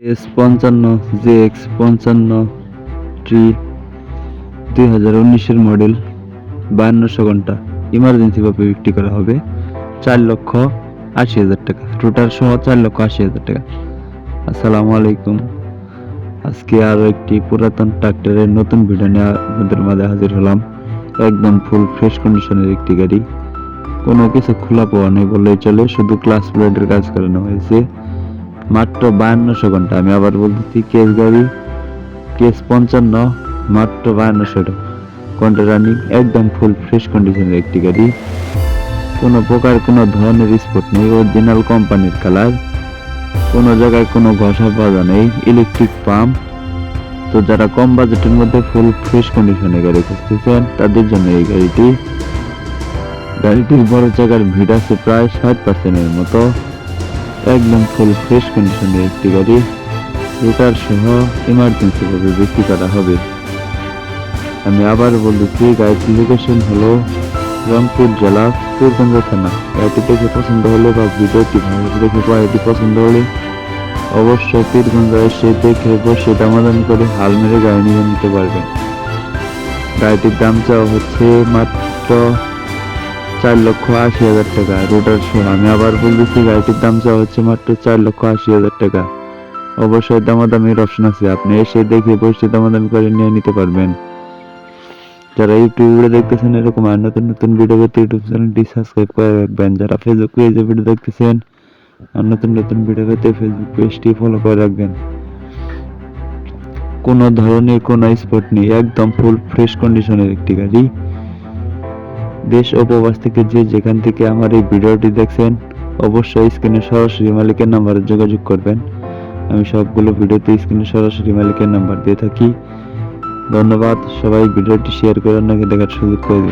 S55 JX55 2019 model 5200 ঘন্টা emergency ভাবে বিক্রি করা হবে 4,80,000 টাকা, রোটার সহ 4,80,000 টাকা। আসসালামু আলাইকুম। আজকে আরো একটি পুরাতন ট্রাক্টরের নতুন ভিডিও নিয়ে আপনাদের মাঝে হাজির হলাম। একদম ফুল ফ্রেশ কন্ডিশনের একটি গাড়ি, কোনো কিছু খোলা পাওয়া নেই বললেই চলে, শুধু ক্লাস প্লেটের কাজ করানো হয়েছে। মাত্র 5200 ঘন্টা, আমি আবার বলতেছি কেস গাড়ি, কেস 55, মাত্র 5200 ঘন্টা রানিং, একদম ফুল ফ্রেশ কন্ডিশনের একটি গাড়ি। কোনো প্রকার কোনো ধরনের স্পট নেই, অরিজিনাল কোম্পানির কালার, কোনো জায়গায় কোনো ঘষা পাওয়া নেই, ইলেকট্রিক পাম্প। তো যারা কম বাজেটের মধ্যে ফুল ফ্রেশ কন্ডিশনের গাড়ি খুঁজতেছেন তাদের জন্য এই গাড়িটির বড় জায়গার ভিড় আছে প্রায় 60%-এর মতো। একদম ফুল ফ্রেশ কন্ডিশনের একটি গাড়ি, রোটার সহ ইমার্জেন্সি ভাবে বিক্রি করা হবে। আমি আবার বলতেছি, গাড়িটির লোকেশন হলো রংপুর জেলা পীরগঞ্জ থানা। গাড়িটি দেখে পছন্দ হলে বা ভিডিওটি ভালো দেখে গাড়িটি পছন্দ হলে অবশ্যই পীরগঞ্জ এসে দেখে বসে দামাদামি করে হাল মেরে গাড়ি নিয়ে নিতে পারবেন। গাড়িটির দাম চাওয়া হচ্ছে মাত্র 4,80,000 টাকা, রোটার সহ। আমি আবার বলতেছি, গাড়িটির দাম চাওয়া হচ্ছে মাত্র 4,80,000 টাকা। অবশ্যই দামাদামির অপশন আছে, আপনি এসে দেখে বসে দামাদামি করে নিয়ে নিতে পারবেন। যারা ইউটিউব ভিডিও দেখতেছেন এরকম আর নতুন নতুন ভিডিও পেতে ইউটিউব চ্যানেলটি সাবস্ক্রাইব করে রাখবেন। যারা ফেসবুক পেজে ভিডিও দেখতেছেন আর নতুন নতুন ভিডিও পেতে ফেসবুক পেজটি ফলো করে রাখবেন। কোনো ধরনের কোনো স্পট নেই, একদম ফুল ফ্রেশ কন্ডিশনের একটি গাড়ি। দেশ ও প্রবাস থেকে যে যেখান থেকে আমার এই ভিডিওটি দেখছেন অবশ্যই স্ক্রিনে সরাসরি মালিকের নাম্বারে যোগাযোগ করবেন। আমি সবগুলো ভিডিওতে স্ক্রিনে সরাসরি মালিকের নাম্বার দিয়ে থাকি। ধন্যবাদ। সবাই ভিডিওটি শেয়ার করে অন্যকে দেখার সুযোগ করে দিন।